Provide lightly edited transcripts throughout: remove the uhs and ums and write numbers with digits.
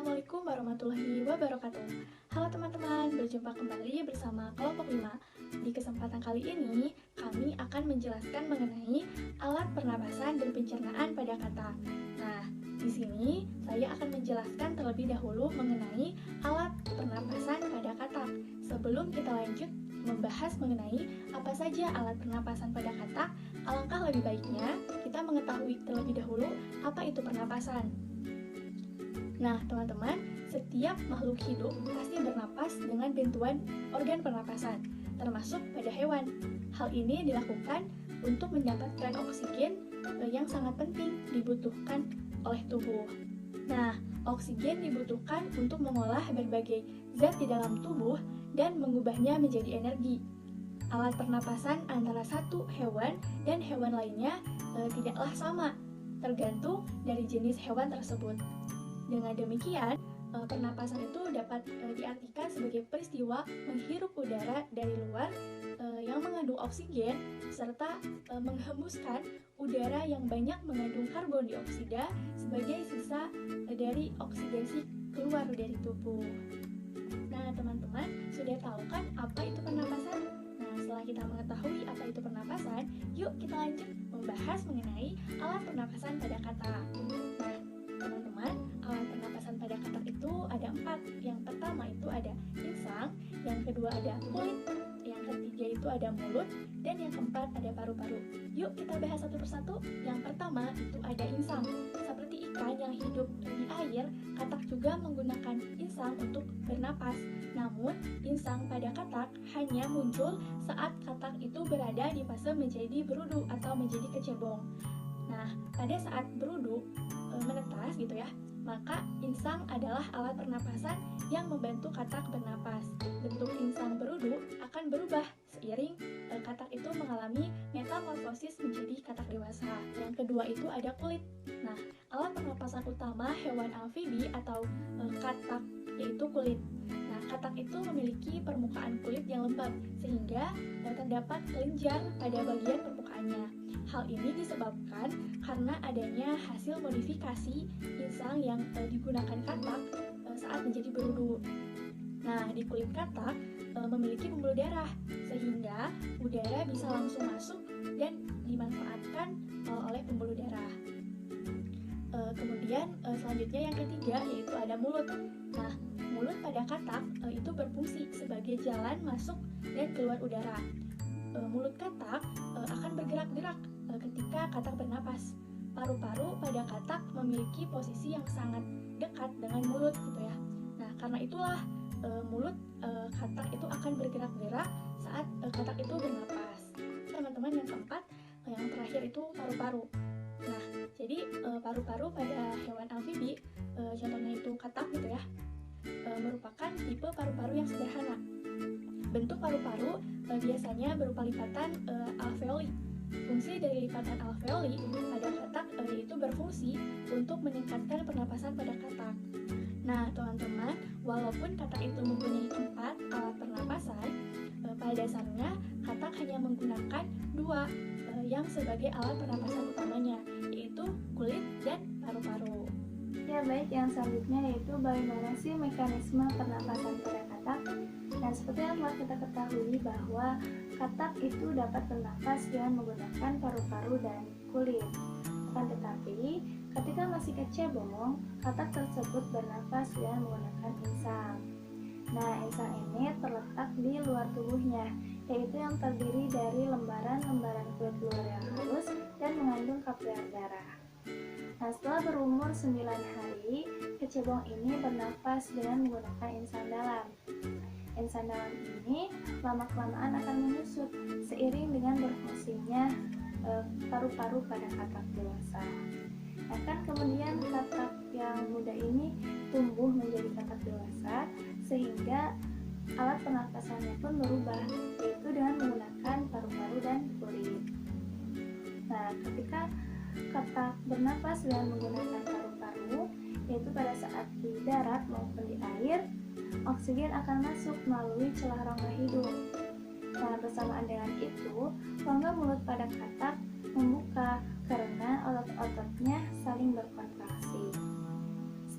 Assalamualaikum warahmatullahi wabarakatuh. Halo teman-teman, berjumpa kembali bersama kelompok 5. Di kesempatan kali ini, kami akan menjelaskan mengenai alat pernapasan dan pencernaan pada kata. Nah, di sini saya akan menjelaskan terlebih dahulu mengenai alat pernapasan pada kata. Sebelum kita lanjut membahas mengenai apa saja alat pernapasan pada kata, alangkah lebih baiknya kita mengetahui terlebih dahulu apa itu pernapasan. Nah, teman-teman, setiap makhluk hidup pasti bernapas dengan bantuan organ pernapasan, termasuk pada hewan. Hal ini dilakukan untuk mendapatkan oksigen yang sangat penting dibutuhkan oleh tubuh. Nah, oksigen dibutuhkan untuk mengolah berbagai zat di dalam tubuh dan mengubahnya menjadi energi. Alat pernapasan antara satu hewan dan hewan lainnya tidaklah sama, tergantung dari jenis hewan tersebut. Dengan demikian, pernapasan itu dapat diartikan sebagai peristiwa menghirup udara dari luar yang mengandung oksigen serta menghembuskan udara yang banyak mengandung karbon dioksida sebagai sisa dari oksigensi keluar dari tubuh. Nah, teman-teman, sudah tahu kan apa itu pernapasan? Nah, setelah kita mengetahui apa itu pernapasan, yuk kita lanjut membahas mengenai alat pernapasan pada kata. Nah, teman-teman, alat pernapasan pada katak itu ada 4. Yang pertama itu ada insang, yang kedua ada kulit, yang ketiga itu ada mulut, dan yang keempat ada paru-paru. Yuk kita bahas satu persatu. Yang pertama itu ada insang. Seperti ikan yang hidup di air, katak juga menggunakan insang untuk bernapas. Namun, insang pada katak hanya muncul saat katak itu berada di fase menjadi berudu atau menjadi kecebong. Nah, pada saat berudu menetas gitu ya, maka insang adalah alat pernapasan yang membantu katak bernapas. Bentuk insang berudu akan berubah seiring katak itu mengalami metamorfosis menjadi katak dewasa. Yang kedua itu ada kulit. Nah, alat pernapasan utama hewan amfibi atau katak yaitu kulit. Nah, katak itu memiliki permukaan kulit yang lembab sehingga terdapat kelenjar pada bagian permukaannya. Hal ini disebabkan karena adanya hasil modifikasi insang yang digunakan katak saat menjadi berudu. Nah, di kulit katak memiliki pembuluh darah sehingga udara bisa langsung masuk dan dimanfaatkan oleh pembuluh darah. Kemudian selanjutnya yang ketiga yaitu ada mulut. Nah, mulut pada katak itu berfungsi sebagai jalan masuk dan keluar udara. Mulut katak akan bergerak-gerak ketika katak bernapas. Paru-paru pada katak memiliki posisi yang sangat dekat dengan mulut gitu ya. Nah, karena itulah mulut katak itu akan bergerak-gerak saat katak itu bernapas. Teman-teman, yang keempat, yang terakhir itu paru-paru. Nah, jadi paru-paru pada hewan amfibi, contohnya itu katak gitu ya, merupakan tipe paru-paru yang sederhana. Bentuk paru-paru biasanya berupa lipatan alveoli. Fungsi dari lipatan alveoli pada katak yaitu berfungsi untuk meningkatkan pernapasan pada katak. Nah, teman-teman, walaupun katak itu mempunyai 4 alat pernapasan, pada dasarnya katak hanya menggunakan 2 yang sebagai alat pernapasan utamanya, yaitu kulit dan paru-paru. Ya baik, yang selanjutnya yaitu bagaimana sih mekanisme pernapasan pada katak. Dan seperti yang telah kita ketahui bahwa katak itu dapat bernapas dengan menggunakan paru-paru dan kulit. Akan tetapi, ketika masih kecebong, katak tersebut bernapas dengan menggunakan insang. Nah, insang ini terletak di luar tubuhnya, yaitu yang terdiri dari lembaran-lembaran kulit luar yang halus dan mengandung kapilyer darah. Nah, setelah berumur 9 hari, kecebong ini bernapas dengan menggunakan insang dalam. Insang dalam ini lama-kelamaan akan menyusut seiring dengan berfungsinya paru-paru pada katak dewasa. Akan kemudian katak yang muda ini tumbuh menjadi katak dewasa sehingga alat pernapasannya pun berubah, yaitu dengan menggunakan paru-paru dan kulit. Nah, ketika katak bernapas dengan menggunakan paru-paru, yaitu pada saat di darat maupun di air, oksigen akan masuk melalui celah rongga hidung. Nah, bersamaan dengan itu, rongga mulut pada katak membuka karena otot-ototnya saling berkontraksi.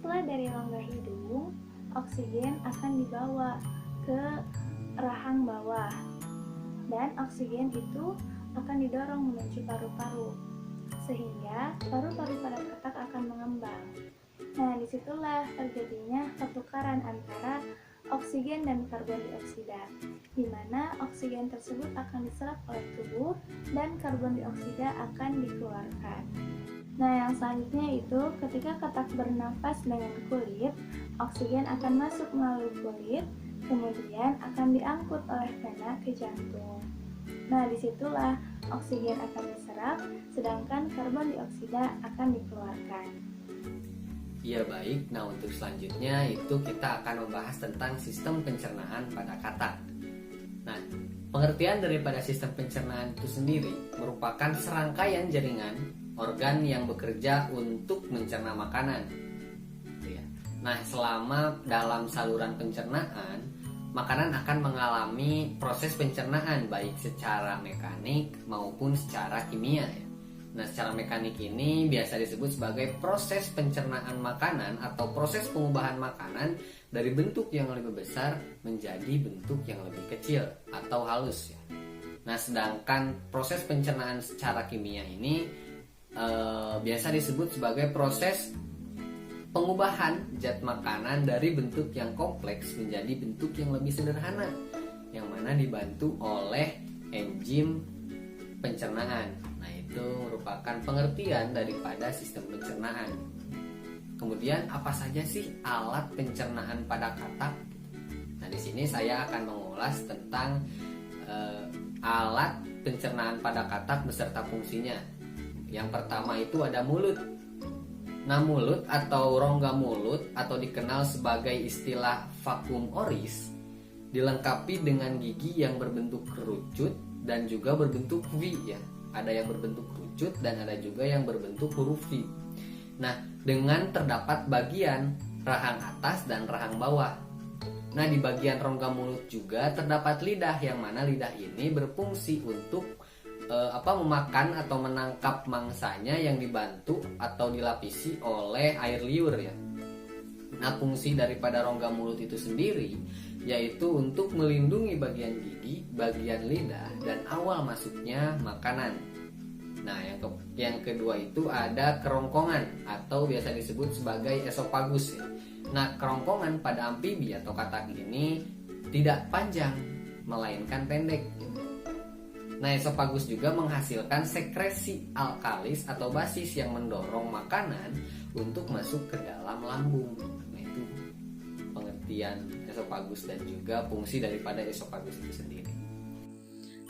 Setelah dari rongga hidung, oksigen akan dibawa ke rahang bawah, dan oksigen itu akan didorong menuju paru-paru, sehingga paru-paru pada katak akan mengembang. Nah, disitulah terjadinya pertukaran antara oksigen dan karbon dioksida, di mana oksigen tersebut akan diserap oleh tubuh dan karbon dioksida akan dikeluarkan. Nah, yang selanjutnya itu ketika katak bernafas dengan kulit, oksigen akan masuk melalui kulit, kemudian akan diangkut oleh vena ke jantung. Nah, disitulah oksigen akan diserap, sedangkan karbon dioksida akan dikeluarkan. Ya baik, nah untuk selanjutnya itu kita akan membahas tentang sistem pencernaan pada katak. Nah, pengertian daripada sistem pencernaan itu sendiri merupakan serangkaian jaringan organ yang bekerja untuk mencerna makanan. Nah, selama dalam saluran pencernaan, makanan akan mengalami proses pencernaan baik secara mekanik maupun secara kimia ya. Nah, secara mekanik ini biasa disebut sebagai proses pencernaan makanan atau proses pengubahan makanan dari bentuk yang lebih besar menjadi bentuk yang lebih kecil atau halus ya. Nah, sedangkan proses pencernaan secara kimia ini biasa disebut sebagai proses pengubahan zat makanan dari bentuk yang kompleks menjadi bentuk yang lebih sederhana, yang mana dibantu oleh enzim pencernaan. Nah, itu merupakan pengertian daripada sistem pencernaan. Kemudian apa saja sih alat pencernaan pada katak? Nah, di sini saya akan mengulas tentang alat pencernaan pada katak beserta fungsinya. Yang pertama itu ada mulut. Nah, mulut atau rongga mulut atau dikenal sebagai istilah vacuum oris dilengkapi dengan gigi yang berbentuk kerucut dan juga berbentuk V ya. Ada yang berbentuk kerucut dan ada juga yang berbentuk huruf V. Nah, dengan terdapat bagian rahang atas dan rahang bawah. Nah, di bagian rongga mulut juga terdapat lidah, yang mana lidah ini berfungsi untuk memakan atau menangkap mangsanya yang dibantu atau dilapisi oleh air liur ya. Nah, fungsi daripada rongga mulut itu sendiri yaitu untuk melindungi bagian gigi, bagian lidah, dan awal masuknya makanan. Nah, yang kedua itu ada kerongkongan atau biasa disebut sebagai esofagus ya. Nah, kerongkongan pada amfibi atau katak ini tidak panjang, melainkan pendek. Nah, esofagus juga menghasilkan sekresi alkalis atau basis yang mendorong makanan untuk masuk ke dalam lambung. Nah, itu pengertian esofagus dan juga fungsi daripada esofagus itu sendiri.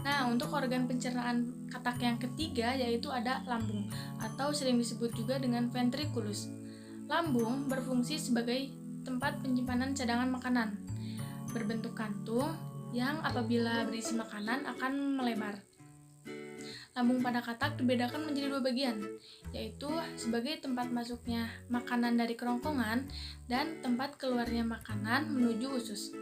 Nah, untuk organ pencernaan katak yang ketiga yaitu ada lambung atau sering disebut juga dengan ventriculus. Lambung berfungsi sebagai tempat penyimpanan cadangan makanan, berbentuk kantung yang apabila berisi makanan akan melebar. Lambung pada katak dibedakan menjadi dua bagian, yaitu sebagai tempat masuknya makanan dari kerongkongan dan tempat keluarnya makanan menuju usus.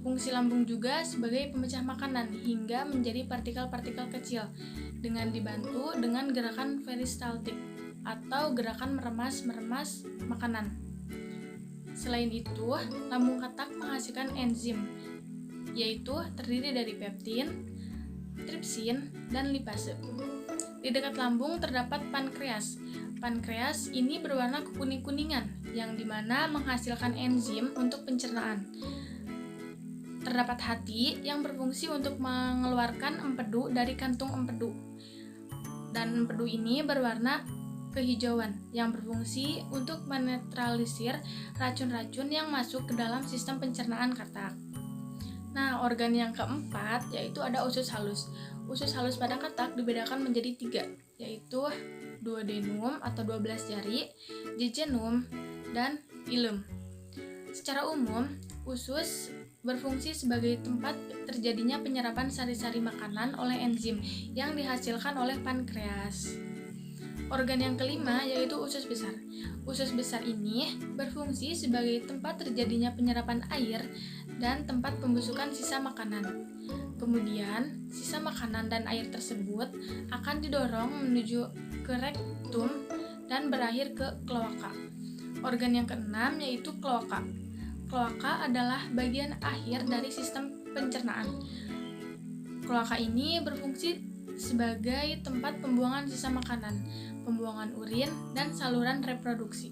Fungsi lambung juga sebagai pemecah makanan hingga menjadi partikel-partikel kecil dengan dibantu dengan gerakan peristaltik atau gerakan meremas makanan. Selain itu, lambung katak menghasilkan enzim, yaitu terdiri dari peptin, tripsin, dan lipase. Di dekat lambung terdapat pankreas. Pankreas ini berwarna kekuning-kuningan, yang dimana menghasilkan enzim untuk pencernaan. Terdapat hati yang berfungsi untuk mengeluarkan empedu dari kantung empedu. Dan empedu ini berwarna kehijauan yang berfungsi untuk menetralisir racun-racun yang masuk ke dalam sistem pencernaan katak. Nah, organ yang keempat yaitu ada usus halus. Usus halus pada katak dibedakan menjadi 3, yaitu duodenum atau 12 jari, jejunum, dan ilum. Secara umum, usus berfungsi sebagai tempat terjadinya penyerapan sari-sari makanan oleh enzim yang dihasilkan oleh pankreas. Organ yang kelima yaitu usus besar. Usus besar ini berfungsi sebagai tempat terjadinya penyerapan air dan tempat pembusukan sisa makanan. Kemudian, sisa makanan dan air tersebut akan didorong menuju ke rektum dan berakhir ke kloaka. Organ yang keenam yaitu kloaka. Kloaka adalah bagian akhir dari sistem pencernaan. Kloaka ini berfungsi sebagai tempat pembuangan sisa makanan, pembuangan urin, dan saluran reproduksi.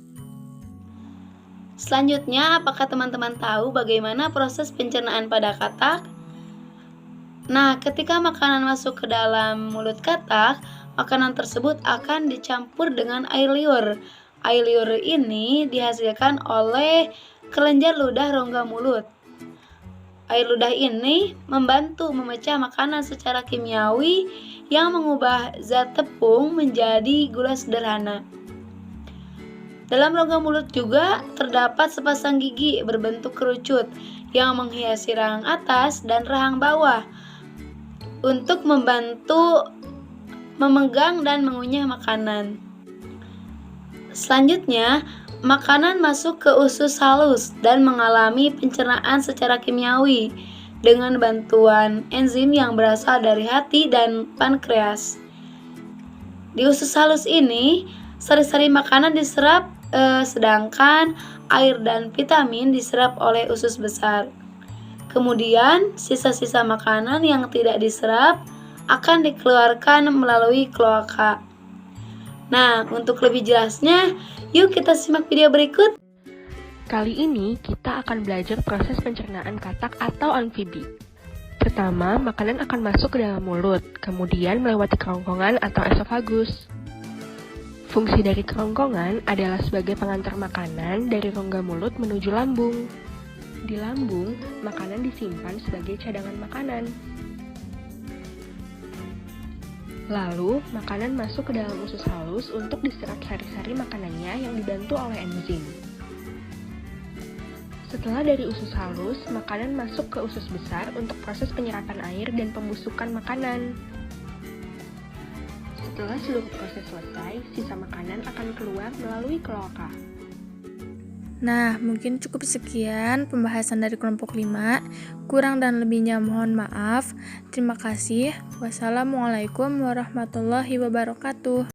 Selanjutnya, apakah teman-teman tahu bagaimana proses pencernaan pada katak? Nah, ketika makanan masuk ke dalam mulut katak, makanan tersebut akan dicampur dengan air liur. Air liur ini dihasilkan oleh kelenjar ludah rongga mulut. Air ludah ini membantu memecah makanan secara kimiawi yang mengubah zat tepung menjadi gula sederhana. Dalam rongga mulut juga terdapat sepasang gigi berbentuk kerucut yang menghiasi rahang atas dan rahang bawah untuk membantu memegang dan mengunyah makanan. Selanjutnya, makanan masuk ke usus halus dan mengalami pencernaan secara kimiawi dengan bantuan enzim yang berasal dari hati dan pankreas. Di usus halus ini, sari-sari makanan diserap sedangkan air dan vitamin diserap oleh usus besar. Kemudian, sisa-sisa makanan yang tidak diserap akan dikeluarkan melalui kloaka. Nah, untuk lebih jelasnya, yuk kita simak video berikut. Kali ini kita akan belajar proses pencernaan katak atau amfibi. Pertama, makanan akan masuk ke dalam mulut, kemudian melewati kerongkongan atau esofagus. Fungsi dari kerongkongan adalah sebagai pengantar makanan dari rongga mulut menuju lambung. Di lambung, makanan disimpan sebagai cadangan makanan. Lalu, makanan masuk ke dalam usus halus untuk diserap sari-sari makanannya yang dibantu oleh enzim. Setelah dari usus halus, makanan masuk ke usus besar untuk proses penyerapan air dan pembusukan makanan. Setelah seluruh proses selesai, sisa makanan akan keluar melalui kloaka. Nah, mungkin cukup sekian pembahasan dari kelompok 5. Kurang dan lebihnya mohon maaf. Terima kasih. Wassalamualaikum warahmatullahi wabarakatuh.